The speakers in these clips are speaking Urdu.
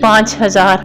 5000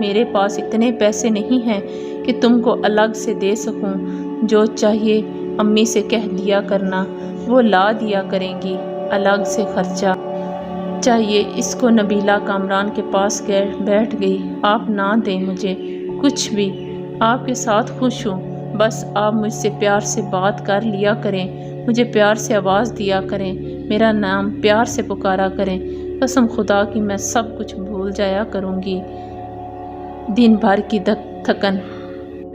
میرے پاس اتنے پیسے نہیں ہیں کہ تم کو الگ سے دے سکوں، جو چاہیے امی سے کہہ دیا کرنا، وہ لا دیا کریں گی، الگ سے خرچہ چاہیے اس کو۔ نبیلہ کامران کے پاس بیٹھ گئی۔ آپ نہ دیں مجھے کچھ بھی، آپ کے ساتھ خوش ہوں، بس آپ مجھ سے پیار سے بات کر لیا کریں، مجھے پیار سے آواز دیا کریں، میرا نام پیار سے پکارا کریں، قسم خدا کی میں سب کچھ بھول جایا کروں گی، دن بھر کی تھکن،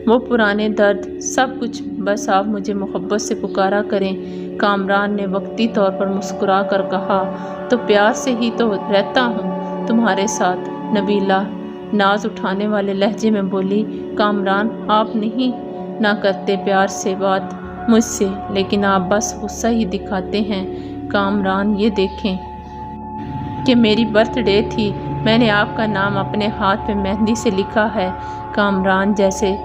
وہ پرانے درد، سب کچھ، بس آپ مجھے محبت سے پکارا کریں۔ کامران نے وقتی طور پر مسکرا کر کہا، تو پیار سے ہی تو رہتا ہوں تمہارے ساتھ۔ نبیلہ ناز اٹھانے والے لہجے میں بولی، کامران آپ نہیں نہ کرتے پیار سے بات مجھ سے، لیکن آپ بس غصہ ہی دکھاتے ہیں۔ کامران یہ دیکھیں کہ میری برتھ ڈے تھی، میں نے آپ کا نام اپنے ہاتھ پہ مہندی سے لکھا ہے۔ کامران جیسے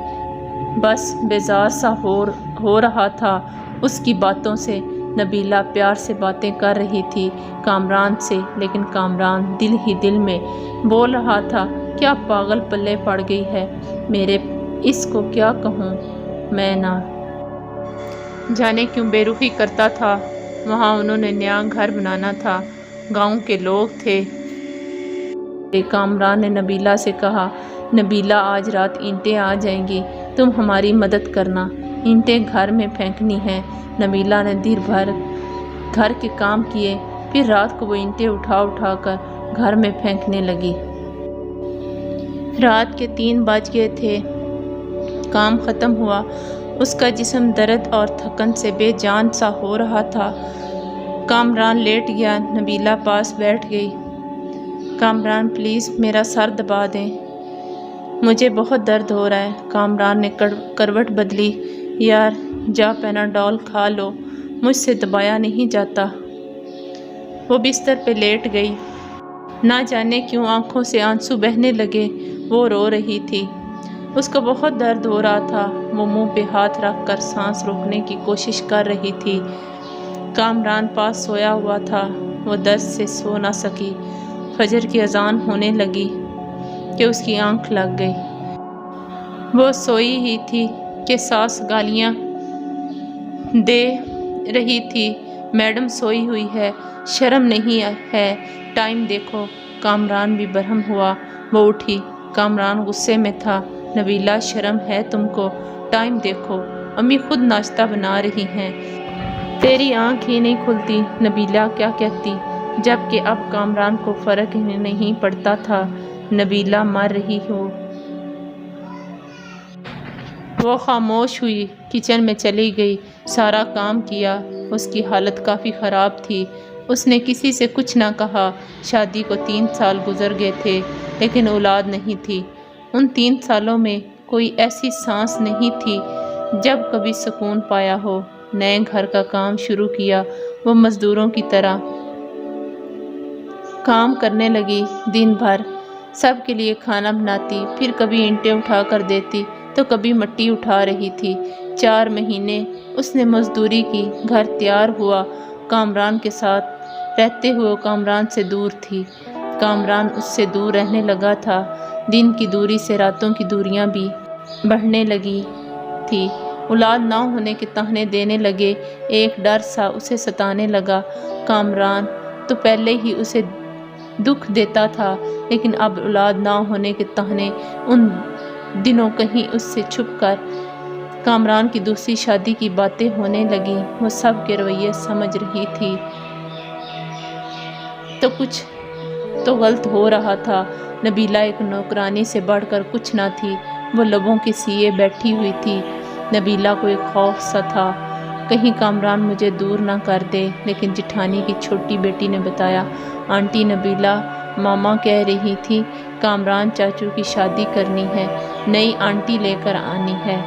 بس بیزار سا ہو رہا تھا اس کی باتوں سے۔ نبیلہ پیار سے باتیں کر رہی تھی کامران سے، لیکن کامران دل ہی دل میں بول رہا تھا، کیا پاگل پلے پڑ گئی ہے میرے، اس کو کیا کہوں میں، نہ جانے کیوں بے رخی کرتا تھا۔ وہاں انہوں نے نیا گھر بنانا تھا، گاؤں کے لوگ تھے۔ کامران نے نبیلہ سے کہا، نبیلہ آج رات اینٹیں آ جائیں گی، تم ہماری مدد کرنا، اینٹیں گھر میں پھینکنی ہیں۔ نبیلہ نے دیر بھر گھر کے کام کیے، پھر رات کو وہ اینٹیں اٹھا کر گھر میں پھینکنے لگی۔ رات کے 3 بج گئے تھے، کام ختم ہوا، اس کا جسم درد اور تھکن سے بے جان سا ہو رہا تھا۔ کامران لیٹ گیا، نبیلہ پاس بیٹھ گئی۔ کامران پلیز میرا سر دبا دیں، مجھے بہت درد ہو رہا ہے۔ کامران نے کروٹ بدلی، یار جا پیناڈول کھا لو، مجھ سے دبایا نہیں جاتا۔ وہ بستر پہ لیٹ گئی، نہ جانے کیوں آنکھوں سے آنسو بہنے لگے، وہ رو رہی تھی، اس کو بہت درد ہو رہا تھا، وہ منہ پہ ہاتھ رکھ کر سانس روکنے کی کوشش کر رہی تھی۔ کامران پاس سویا ہوا تھا، وہ درد سے سو نہ سکی۔ فجر کی اذان ہونے لگی کہ اس کی آنکھ لگ گئی۔ وہ سوئی ہی تھی کہ ساس گالیاں دے رہی تھی، میڈم سوئی ہوئی ہے، شرم نہیں ہے، ٹائم دیکھو۔ کامران بھی برہم ہوا، وہ اٹھی۔ کامران غصے میں تھا، نبیلہ شرم ہے تم کو، ٹائم دیکھو، امی خود ناشتہ بنا رہی ہیں، تیری آنکھ ہی نہیں کھلتی۔ نبیلہ کیا کہتی، جبکہ اب کامران کو فرق ہی نہیں پڑتا تھا نبیلہ مر رہی ہو۔ وہ خاموش ہوئی، کچن میں چلی گئی، سارا کام کیا۔ اس کی حالت کافی خراب تھی، اس نے کسی سے کچھ نہ کہا۔ شادی کو 3 سال گزر گئے تھے، لیکن اولاد نہیں تھی۔ ان 3 سالوں میں کوئی ایسی سانس نہیں تھی جب کبھی سکون پایا ہو۔ نئے گھر کا کام شروع کیا، وہ مزدوروں کی طرح کام کرنے لگی، دن بھر سب کے لیے کھانا بناتی، پھر کبھی اینٹیں اٹھا کر دیتی تو کبھی مٹی اٹھا رہی تھی۔ 4 مہینے اس نے مزدوری کی، گھر تیار ہوا۔ کامران کے ساتھ رہتے ہوئے کامران سے دور تھی، کامران اس سے دور رہنے لگا تھا۔ دن کی دوری سے راتوں کی دوریاں بھی بڑھنے لگی تھی۔ اولاد نہ ہونے کے طعنے دینے لگے، ایک ڈر سا اسے ستانے لگا۔ کامران تو پہلے ہی اسے دکھ دیتا تھا، لیکن اب اولاد نہ ہونے کے طعنے ان دنوں کہیں اس سے چھپ کر کامران کی دوسری شادی کی باتیں ہونے لگیں۔ وہ سب کے رویے سمجھ رہی تھی تو کچھ تو غلط ہو رہا تھا۔ نبیلہ ایک نوکرانی سے بڑھ کر کچھ نہ تھی، وہ لبوں کے سیے بیٹھی ہوئی تھی۔ نبیلہ کو ایک خوف سا تھا، کہیں کامران مجھے دور نہ کر دے، لیکن جٹھانی کی چھوٹی بیٹی نے بتایا، آنٹی نبیلہ ماما کہہ رہی تھی کامران چاچو کی شادی کرنی ہے، نئی آنٹی لے کر آنی ہے۔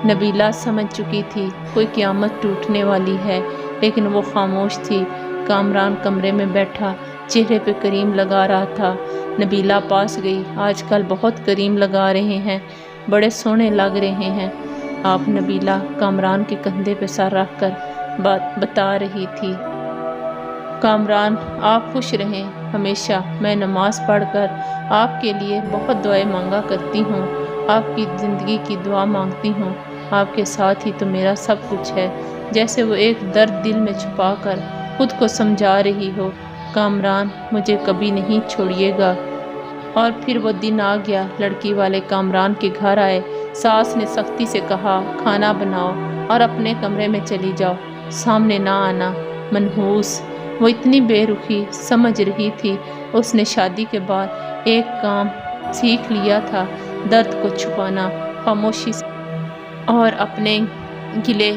نبیلہ سمجھ چکی تھی کوئی قیامت ٹوٹنے والی ہے، لیکن وہ خاموش تھی۔ کامران کمرے میں بیٹھا چہرے پہ کریم لگا رہا تھا۔ نبیلہ پاس گئی، آج کل بہت کریم لگا رہے ہیں، بڑے سونے لگ رہے ہیں آپ، نبیلہ کامران کے کندھے پہ سر رکھ کر بتا رہی تھی۔ کامران آپ خوش رہیں ہمیشہ، میں نماز پڑھ کر آپ کے لیے بہت دعائیں مانگا کرتی ہوں، آپ کی زندگی کی دعا مانگتی ہوں، آپ کے ساتھ ہی تو میرا سب کچھ ہے، جیسے وہ ایک درد دل میں چھپا کر خود کو سمجھا رہی ہو۔ کامران مجھے کبھی نہیں چھوڑیے گا۔ اور پھر وہ دن آ گیا، لڑکی والے کامران کے گھر آئے، ساس نے سختی سے کہا کھانا بناؤ اور اپنے کمرے میں چلی جاؤ، سامنے نہ آنا۔ منحوس وہ اتنی بے رخی سمجھ رہی تھی، اس نے شادی کے بعد ایک کام سیکھ لیا تھا، درد کو چھپانا، خاموشی سے اور اپنے گلے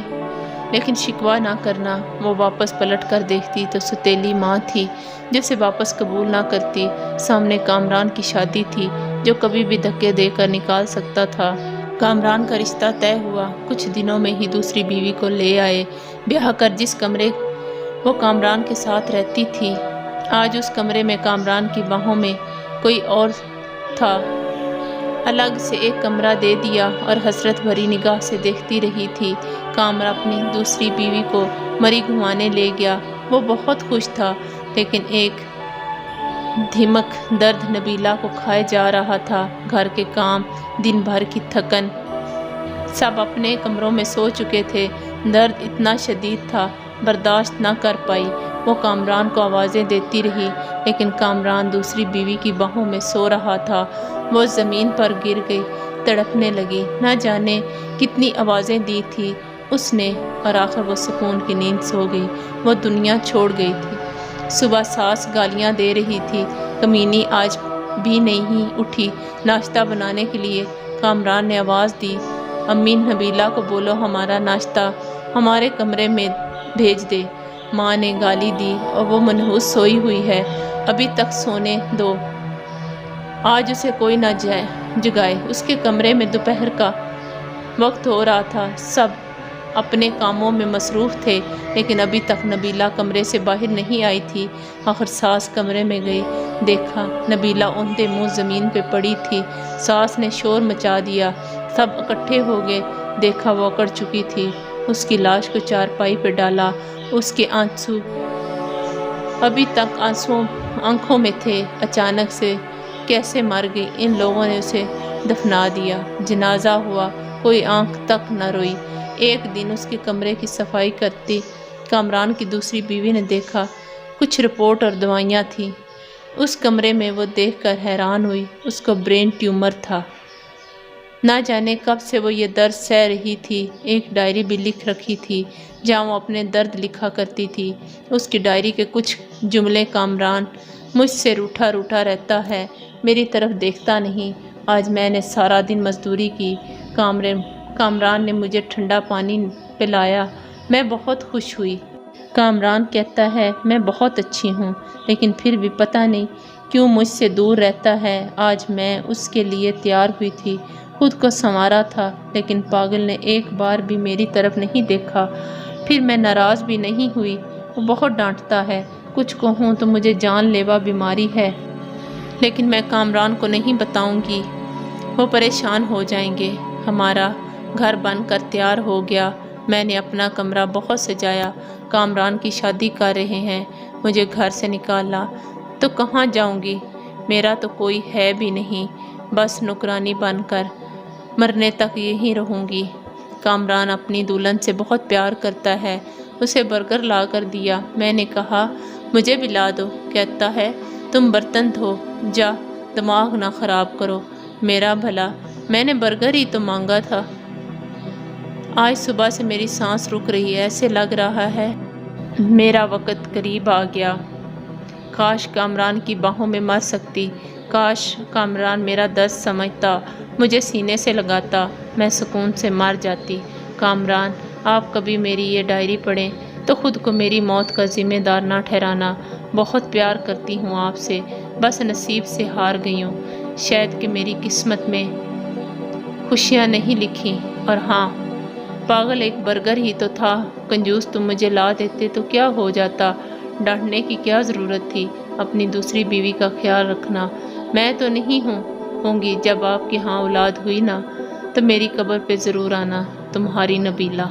لیکن شکوہ نہ کرنا۔ وہ واپس پلٹ کر دیکھتی تو ستیلی ماں تھی جو اسے واپس قبول نہ کرتی، سامنے کامران کی شادی تھی جو کبھی بھی دھکے دے کر نکال سکتا تھا۔ کامران کا رشتہ طے ہوا، کچھ دنوں میں ہی دوسری بیوی کو لے آئے، بیاہ کر جس کمرے وہ کامران کے ساتھ رہتی تھی، آج اس کمرے میں کامران کی باہوں میں کوئی اور تھا۔ الگ سے ایک کمرہ دے دیا اور حسرت بھری نگاہ سے دیکھتی رہی تھی۔ کامران اپنی دوسری بیوی کو مری گھمانے لے گیا، وہ بہت خوش تھا، لیکن ایک دھمک درد نبیلہ کو کھائے جا رہا تھا۔ گھر کے کام، دن بھر کی تھکن، سب اپنے کمروں میں سو چکے تھے، درد اتنا شدید تھا برداشت نہ کر پائی، وہ کامران کو آوازیں دیتی رہی، لیکن کامران دوسری بیوی کی باہوں میں سو رہا تھا۔ وہ زمین پر گر گئی، تڑپنے لگی، نہ جانے کتنی آوازیں دی تھی اس نے، اور آخر وہ سکون کی نیند سو گئی، وہ دنیا چھوڑ گئی تھی۔ صبح ساس گالیاں دے رہی تھی، کمینی آج بھی نہیں اٹھی ناشتہ بنانے کے لیے۔ کامران نے آواز دی، امی نبیلہ کو بولو ہمارا ناشتہ ہمارے کمرے میں بھیج دے۔ ماں نے گالی دی، اور وہ منحوس سوئی ہوئی ہے، ابھی تک سونے دو، آج اسے کوئی نہ جگائے۔ اس کے کمرے میں دوپہر کا وقت ہو رہا تھا، سب اپنے کاموں میں مصروف تھے، لیکن ابھی تک نبیلہ کمرے سے باہر نہیں آئی تھی۔ آخر ساس کمرے میں گئی، دیکھا نبیلہ اونھے منہ زمین پہ پڑی تھی۔ ساس نے شور مچا دیا، سب اکٹھے ہو گئے، دیکھا وہ اکڑ چکی تھی۔ اس کی لاش کو چارپائی پہ ڈالا، اس کے آنسو ابھی تک آنکھوں میں تھے، اچانک سے کیسے مر گئی، ان لوگوں نے اسے دفنا دیا۔ جنازہ ہوا، کوئی آنکھ تک نہ روئی۔ ایک دن اس کے کمرے کی صفائی کرتی کامران کی دوسری بیوی نے دیکھا، کچھ رپورٹ اور دوائیاں تھیں۔ اس کمرے میں وہ دیکھ کر حیران ہوئی، اس کو برین ٹیومر تھا۔ نہ جانے کب سے وہ یہ درد سہ رہی تھی۔ ایک ڈائری بھی لکھ رکھی تھی جہاں وہ اپنے درد لکھا کرتی تھی۔ اس کی ڈائری کے کچھ جملے، کامران مجھ سے روٹھا روٹھا رہتا ہے، میری طرف دیکھتا نہیں، آج میں نے سارا دن مزدوری کی، کامران نے مجھے ٹھنڈا پانی پلایا، میں بہت خوش ہوئی۔ کامران کہتا ہے میں بہت اچھی ہوں، لیکن پھر بھی پتہ نہیں کیوں مجھ سے دور رہتا ہے۔ آج میں اس کے لیے تیار ہوئی تھی، خود کو سنوارا تھا، لیکن پاگل نے ایک بار بھی میری طرف نہیں دیکھا۔ پھر میں ناراض بھی نہیں ہوئی، وہ بہت ڈانٹتا ہے، کچھ کہوں تو مجھے جان لیوا بیماری ہے، لیکن میں کامران کو نہیں بتاؤں گی، وہ پریشان ہو جائیں گے۔ ہمارا گھر بن کر تیار ہو گیا، میں نے اپنا کمرہ بہت سجایا، کامران کی شادی کر رہے ہیں، مجھے گھر سے نکالا تو کہاں جاؤں گی، میرا تو کوئی ہے بھی نہیں، بس نوکرانی بن کر مرنے تک یہیں رہوں گی۔ کامران اپنی دلہن سے بہت پیار کرتا ہے، اسے برگر لا کر دیا، میں نے کہا مجھے بھی لا دو، کہتا ہے تم برتن دھو، جا دماغ نہ خراب کرو، میرا بھلا، میں نے برگر ہی تو مانگا تھا۔ آج صبح سے میری سانس رک رہی ہے، ایسے لگ رہا ہے میرا وقت قریب آ گیا۔ کاش کامران کی باہوں میں مر سکتی، کاش کامران میرا درد سمجھتا، مجھے سینے سے لگاتا، میں سکون سے مر جاتی۔ کامران آپ کبھی میری یہ ڈائری پڑھیں تو خود کو میری موت کا ذمہ دار نہ ٹھہرانا، بہت پیار کرتی ہوں آپ سے، بس نصیب سے ہار گئی ہوں، شاید کہ میری قسمت میں خوشیاں نہیں لکھی، اور ہاں پاگل ایک برگر ہی تو تھا، کنجوس تم مجھے لا دیتے تو کیا ہو جاتا، ڈانٹنے کی کیا ضرورت تھی، اپنی دوسری بیوی کا خیال رکھنا، میں تو نہیں ہوں گی، جب آپ کے ہاں اولاد ہوئی نا تو میری قبر پہ ضرور آنا، تمہاری نبیلہ۔